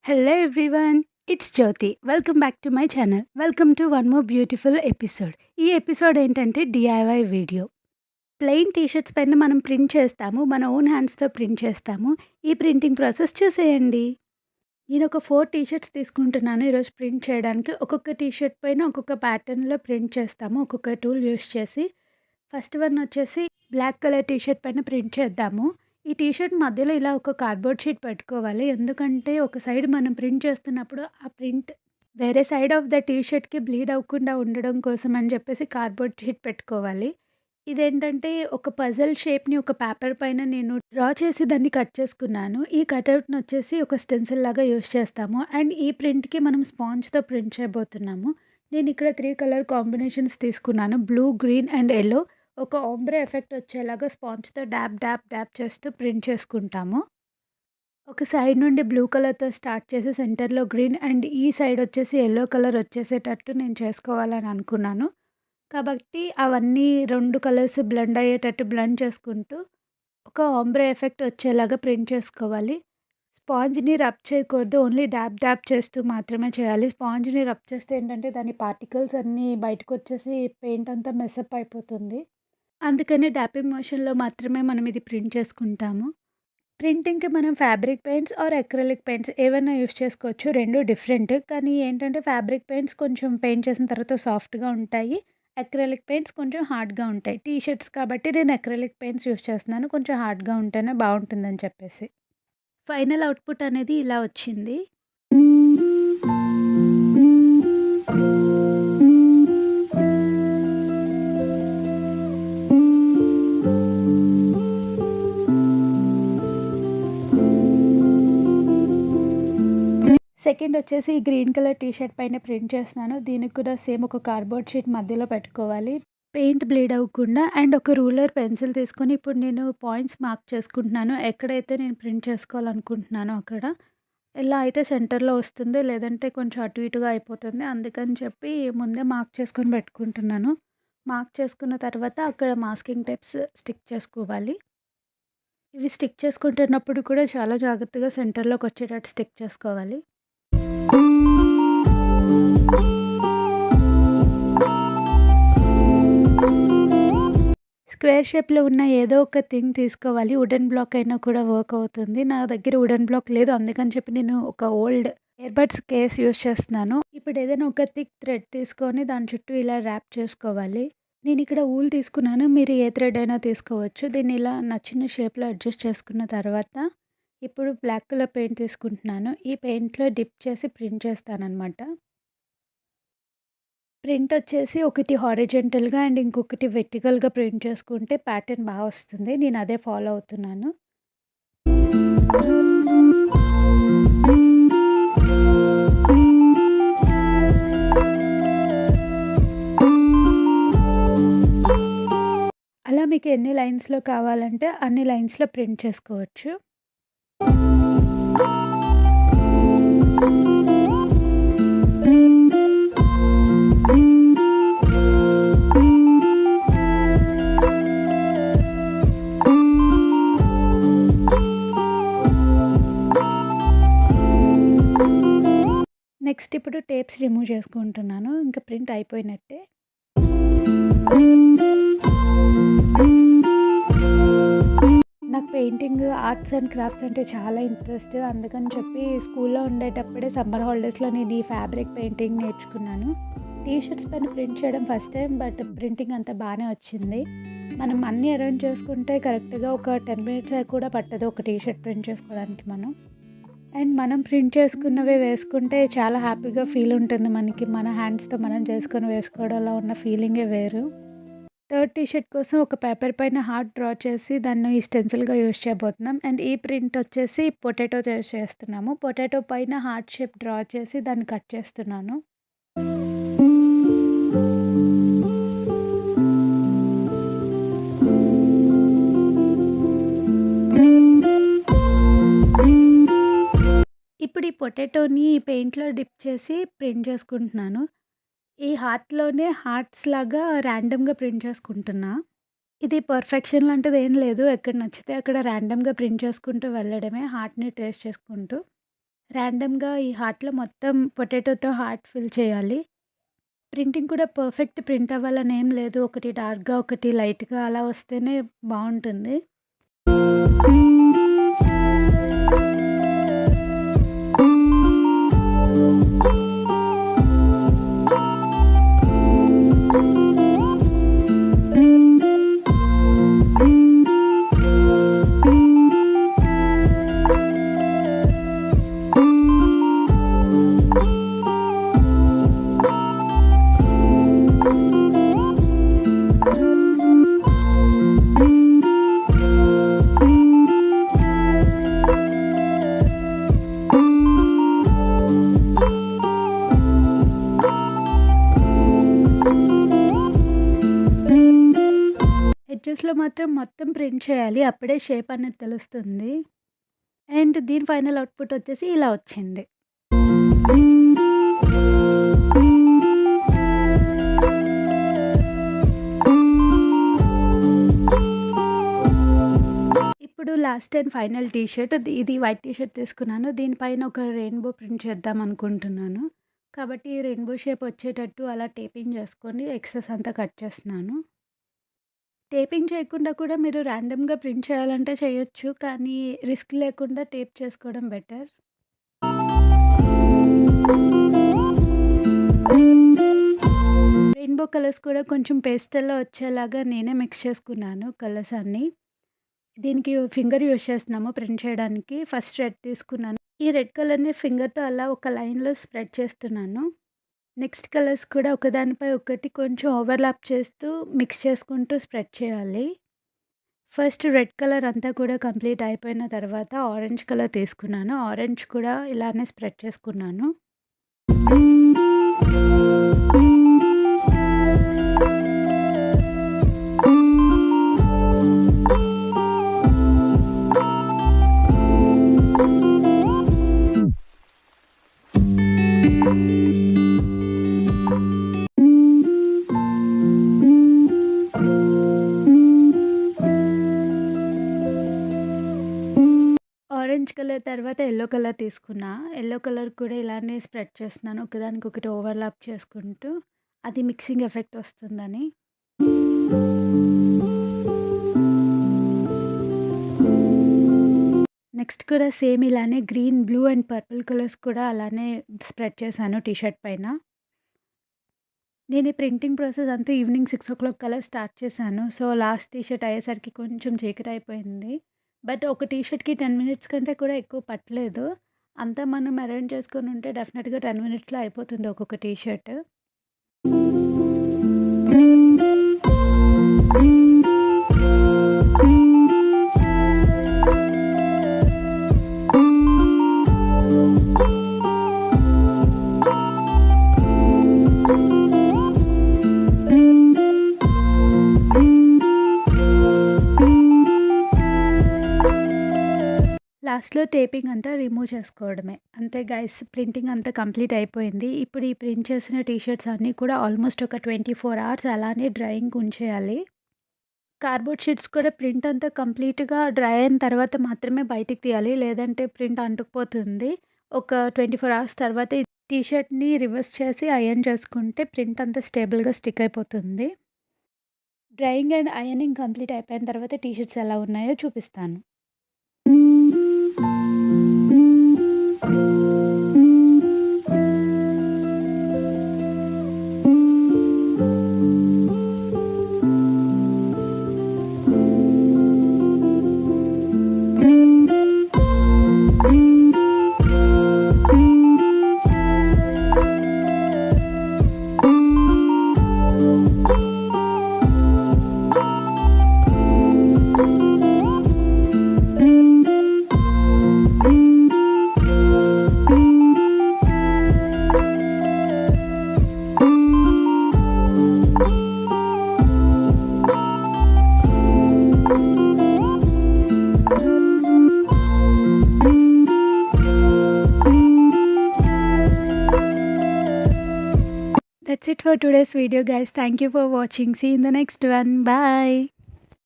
Hello everyone, it's Jyoti. Welcome back to my channel. Welcome to one more beautiful episode. ఈ episode ఏంటంటే DIY video. Plain T shirts పైన మనం print చేస్తాము. మన own హ్యాండ్స్‌తో print చేస్తాము. ఈ ప్రింటింగ్ ప్రాసెస్ చూసేయండి. నేను ఒక 4 టీ-షర్ట్స్ తీసుకుంటున్నాను ఈరోజు ప్రింట్ చేయడానికి. ఒక్కొక్క టీ-షర్ట్ పైన ఒక్కొక్క ప్యాటర్న్‌లో ప్రింట్ చేస్తాము. ఒక్కొక్క టూల్ యూజ్ చేసి. ఫస్ట్ వన్ వచ్చేసి బ్లాక్ కలర్ టీ-షర్ట్ పైన ప్రింట్ చేద్దాము. ఈ టీ-షర్ట్ మధ్యలో ఇలా ఒక కార్డ్‌బోర్డ్ షీట్ పెట్టుకోవాలి. ఎందుకంటే ఒక సైడ్ మనం ప్రింట్ చేస్తున్నప్పుడు ఆ ప్రింట్ వేరే సైడ్ ఆఫ్ ద టీ-షర్ట్‌కి బ్లీడ్ అవ్వకుండా ఉండడం కోసం అని చెప్పేసి కార్డ్‌బోర్డ్ షీట్ పెట్టుకోవాలి. ఇదేంటంటే ఒక పజిల్ షేప్‌ని ఒక పేపర్ పైన నేను డ్రా చేసి దాన్ని కట్ చేసుకున్నాను. ఈ కటౌట్‌ని వచ్చేసి ఒక స్టెన్సిల్ లాగా యూజ్ చేస్తాము. అండ్ ఈ ప్రింట్‌కి మనం స్పాంజ్‌తో ప్రింట్ చేయబోతున్నాము. నేను ఇక్కడ 3 కలర్ కాంబినేషన్స్ తీసుకున్నాను. Blue, green and yellow. ఒక ఓంబ్రే ఎఫెక్ట్ వచ్చేలాగా స్పాంజ్‌తో డాబ్ డాబ్ డాబ్ చేస్తూ ప్రింట్ చేసుకుంటాము. ఒక సైడ్ నుండి బ్లూ కలర్‌తో స్టార్ట్ చేసి సెంటర్‌లో గ్రీన్ అండ్ ఈ సైడ్ వచ్చేసి యెల్లో కలర్ వచ్చేసేటట్టు నేను చేసుకోవాలని అనుకున్నాను. కాబట్టి అవన్నీ 2 కలర్స్ బ్లెండ్ అయ్యేటట్టు బ్లెండ్ చేసుకుంటూ ఒక ఓంబ్రే ఎఫెక్ట్ వచ్చేలాగా ప్రింట్ చేసుకోవాలి. స్పాంజ్‌ని రబ్ చేయకూడదు. ఓన్లీ డాబ్ డాబ్ చేస్తూ మాత్రమే చేయాలి. స్పాంజ్‌ని రబ్ చేస్తే ఏంటంటే దాని పార్టికల్స్ అన్నీ బయటకొచ్చేసి పెయింట్ అంతా మెసప్ అయిపోతుంది. అందుకని డాపింగ్ మోషన్‌లో మాత్రమే మనం ఇది ప్రింట్ చేసుకుంటాము. ప్రింటింగ్‌కి మనం fabric paints or acrylic paints ఏవైనా యూజ్ చేసుకోవచ్చు. 2 డిఫరెంట్. కానీ ఏంటంటే ఫ్యాబ్రిక్ పెయింట్స్ కొంచెం పెయింట్ చేసిన తర్వాత సాఫ్ట్‌గా ఉంటాయి. అక్రిలిక్ పెయింట్స్ కొంచెం హార్డ్‌గా ఉంటాయి. టీ షర్ట్స్ కాబట్టి నేను అక్రిలిక్ పెయింట్స్ యూజ్ చేస్తున్నాను. కొంచెం హార్డ్‌గా ఉంటేనే బావుంటుందని చెప్పేసి. ఫైనల్ అవుట్‌పుట్ అనేది ఇలా వచ్చింది. సెకండ్ వచ్చేసి గ్రీన్ కలర్ టీ షర్ట్ పైన ప్రింట్ చేస్తున్నాను. దీనికి కూడా సేమ్ ఒక కార్డ్‌బోర్డ్ షీట్ మధ్యలో పెట్టుకోవాలి. పెయింట్ బ్లీడ్ అవ్వకుండా అండ్ ఒక రూలర్, పెన్సిల్ తీసుకొని ఇప్పుడు నేను పాయింట్స్ మార్క్ చేసుకుంటున్నాను. ఎక్కడైతే నేను ప్రింట్ చేసుకోవాలనుకుంటున్నానో అక్కడ. ఇలా అయితే సెంటర్‌లో వస్తుంది. లేదంటే కొంచెం అటు ఇటుగా అయిపోతుంది. అందుకని చెప్పి ముందే మార్క్ చేసుకొని పెట్టుకుంటున్నాను. మార్క్ చేసుకున్న తర్వాత అక్కడ మాస్కింగ్ టేప్స్ స్టిక్ చేసుకోవాలి. ఇవి స్టిక్ చేసుకుంటున్నప్పుడు కూడా చాలా జాగ్రత్తగా సెంటర్‌లోకి వచ్చేటట్టు స్టిక్ చేసుకోవాలి. స్క్వేర్ షేప్‌లో ఉన్న ఏదో ఒక థింగ్ తీసుకోవాలి. వుడెన్ బ్లాక్ అయినా కూడా వర్క్ అవుతుంది. నా దగ్గర వుడెన్ బ్లాక్ లేదు. అందుకని చెప్పి నేను ఒక ఓల్డ్ ఇయర్‌బడ్స్ కేస్ యూజ్ చేస్తున్నాను. ఇప్పుడు ఏదైనా ఒక థిక్ థ్రెడ్ తీసుకొని దాని చుట్టూ ఇలా ర్యాప్ చేసుకోవాలి. నేను ఇక్కడ వూల్ తీసుకున్నాను. మీరు ఏ థ్రెడ్ అయినా తీసుకోవచ్చు. దీన్ని ఇలా నచ్చిన షేప్‌లో అడ్జస్ట్ చేసుకున్న తర్వాత ఇప్పుడు బ్లాక్ కలర్ పెయింట్ తీసుకుంటున్నాను. ఈ పెయింట్‌లో డిప్ చేసి ప్రింట్ చేస్తాననమాట. ప్రింట్ వచ్చేసి ఒకటి హారిజాంటల్‌గా అండ్ ఇంకొకటి వెర్టికల్‌గా ప్రింట్ చేసుకుంటే ప్యాటర్న్ బా వస్తుంది. నేను అదే ఫాలో అవుతున్నాను. అలా మీకు ఎన్ని లైన్స్‌లో కావాలంటే అన్ని లైన్స్‌లో ప్రింట్ చేసుకోవచ్చు. నెక్స్ట్ ఇప్పుడు టేప్స్ రిమూవ్ చేసుకుంటున్నాను. ఇంకా ప్రింట్ అయిపోయినట్టే. నాకు పెయింటింగ్, ఆర్ట్స్ అండ్ క్రాఫ్ట్స్ అంటే చాలా ఇంట్రెస్ట్. అందుకని చెప్పి స్కూల్లో ఉండేటప్పుడే సమ్మర్ హాలిడేస్‌లో నేను ఈ ఫ్యాబ్రిక్ పెయింటింగ్ నేర్చుకున్నాను. టీ షర్ట్స్ పైన ప్రింట్ చేయడం ఫస్ట్ టైం. బట్ ప్రింటింగ్ అంతా బానే వచ్చింది. మనం అన్నీ అరేంజ్ చేసుకుంటే కరెక్ట్‌గా ఒక 10 మినిట్స్ కూడా పట్టదు ఒక టీ షర్ట్ ప్రింట్ చేసుకోవడానికి మనం. అండ్ మనం ప్రింట్ చేసుకున్నవే వేసుకుంటే చాలా హ్యాపీగా ఫీల్ ఉంటుంది మనకి. మన హ్యాండ్స్‌తో మనం చేసుకొని వేసుకోవడంలో ఉన్న ఫీలింగే వేరు. థర్డ్ టీ షర్ట్ కోసం ఒక పేపర్ పైన హార్ట్ డ్రా చేసి దాన్ని స్టెన్సిల్‌గా యూజ్ చేయబోతున్నాం. అండ్ ఈ ప్రింట్ వచ్చేసి పొటాటో చేస్తున్నాము. పొటాటో పైన హార్ట్ షేప్ డ్రా చేసి దాన్ని కట్ చేస్తున్నాను. ఇప్పుడు ఈ పొటాటోని పెయింట్‌లో డిప్ చేసి ప్రింట్ చేసుకుంటున్నాను. ఈ హార్ట్‌లోనే హార్ట్స్ లాగా ర్యాండమ్‌గా ప్రింట్ చేసుకుంటున్నా. ఇది పర్ఫెక్షన్ లాంటిదేం లేదు. ఎక్కడ నచ్చితే అక్కడ ర్యాండమ్‌గా ప్రింట్ చేసుకుంటూ వెళ్ళడమే హార్ట్‌ని ట్రేస్ చేసుకుంటూ. ర్యాండమ్‌గా ఈ హార్ట్‌లో మొత్తం పొటాటోతో హార్ట్ ఫిల్ చేయాలి. ప్రింటింగ్ కూడా పర్ఫెక్ట్ ప్రింట్ అవ్వాలని ఏం లేదు. ఒకటి డార్క్‌గా, ఒకటి లైట్‌గా అలా వస్తేనే బావుంటుంది. ఎడ్జెస్‌లో మాత్రం మొత్తం ప్రింట్ చేయాలి. అప్పుడే షేప్ అనేది తెలుస్తుంది. అండ్ దీని ఫైనల్ అవుట్‌పుట్ వచ్చేసి ఇలా వచ్చింది. ఇప్పుడు last and final T shirt ఇది వైట్ టీ షర్ట్ తీసుకున్నాను. దీనిపైన ఒక రెయిన్‌బో ప్రింట్ చేద్దాం అనుకుంటున్నాను. కాబట్టి రెయిన్‌బో షేప్ వచ్చేటట్టు అలా టేపింగ్ చేసుకొని ఎక్సెస్ అంతా కట్ చేస్తున్నాను. టేపింగ్ చేయకుండా కూడా మీరు ర్యాండమ్‌గా ప్రింట్ చేయాలంటే చేయొచ్చు. కానీ రిస్క్ లేకుండా టేప్ చేసుకోవడం బెటర్. రెయిన్‌బో కలర్స్ కూడా కొంచెం పేస్టల్‌లో వచ్చేలాగా నేనే మిక్స్ చేసుకున్నాను కలర్స్ అన్నీ. దీనికి ఫింగర్ యూజ్ చేస్తున్నాము ప్రింట్ చేయడానికి. ఫస్ట్ రెడ్ తీసుకున్నాను. ఈ రెడ్ కలర్‌ని ఫింగర్‌తో అలా ఒక లైన్‌లో స్ప్రెడ్ చేస్తున్నాను. నెక్స్ట్ కలర్స్ కూడా ఒకదానిపై ఒకటి కొంచెం ఓవర్‌లాప్ చేస్తూ మిక్స్ చేసుకుంటూ స్ప్రెడ్ చేయాలి. ఫస్ట్ రెడ్ కలర్ అంతా కూడా కంప్లీట్ అయిపోయిన తర్వాత ఆరెంజ్ కలర్ తీసుకున్నాను. ఆరెంజ్ కూడా ఇలానే స్ప్రెడ్ చేసుకున్నాను. ఆరెంజ్ కలర్ తర్వాత యెల్లో కలర్ తీసుకున్నా. యెల్లో కలర్ కూడా ఇలానే స్ప్రెడ్ చేస్తున్నాను. ఒకదానికొకటి ఓవర్‌లాప్ చేసుకుంటూ. అది మిక్సింగ్ ఎఫెక్ట్ వస్తుందని. నెక్స్ట్ కూడా సేమ్ ఇలానే green, blue and purple colours కూడా అలానే స్ప్రెడ్ చేశాను టీ షర్ట్ పైన. నేను ఈ ప్రింటింగ్ ప్రాసెస్ అంతా ఈవినింగ్ 6:00 కల్లా స్టార్ట్ చేశాను. సో, లాస్ట్ టీ షర్ట్ అయ్యేసరికి కొంచెం చీకటయిపోయింది. బట్ ఒక టీ షర్ట్‌కి 10 మినిట్స్ కంటే కూడా ఎక్కువ పట్టలేదు. అంతా మనం అరేంజ్ చేసుకొనుంటే డెఫినిట్‌గా 10 మినిట్స్‌లో అయిపోతుంది ఒక్కొక్క టీ షర్ట్. లాస్ట్‌లో టేపింగ్ అంతా రిమూవ్ చేసుకోవడమే. అంతే గైస్, ప్రింటింగ్ అంతా కంప్లీట్ అయిపోయింది. ఇప్పుడు ఈ ప్రింట్ చేసిన టీ షర్ట్స్ అన్నీ కూడా ఆల్మోస్ట్ ఒక 24 అవర్స్ అలానే డ్రైయింగ్‌కి ఉంచేయాలి. కార్డ్‌బోర్డ్ షీట్స్ కూడా ప్రింట్ అంతా కంప్లీట్‌గా డ్రై అయిన తర్వాత మాత్రమే బయటికి తీయాలి. లేదంటే ప్రింట్ అంటుకుపోతుంది. ఒక 24 అవర్స్ తర్వాత ఈ టీ షర్ట్‌ని రివర్స్ చేసి అయర్న్ చేసుకుంటే ప్రింట్ అంతా స్టేబుల్‌గా స్టిక్ అయిపోతుంది. డ్రైయింగ్ అండ్ అయర్నింగ్ కంప్లీట్ అయిపోయిన తర్వాత టీ షర్ట్స్ ఎలా ఉన్నాయో చూపిస్తాను. That's it for today's video, guys. Thank you for watching. See you in the next one. Bye.